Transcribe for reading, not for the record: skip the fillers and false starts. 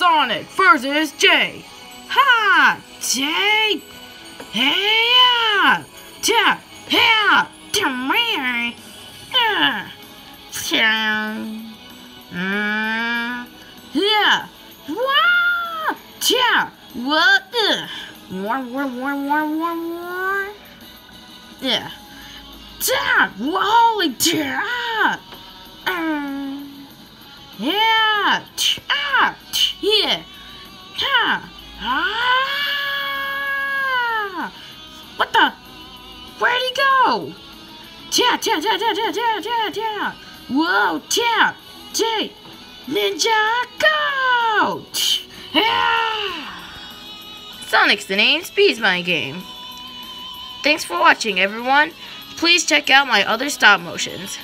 Sonic versus Jay. Ha! Jay! Hey! Yeah! Hey! Yeah! Wow! Yeah! What? War. Yeah. Yeah! Holy yeah! Yeah! Yeah! What the? Where'd he go? Yeah! Whoa! Yeah! Ninja go! Yeah! Sonic's the name, Speed's my game. Thanks for watching, everyone. Please check out my other stop motions.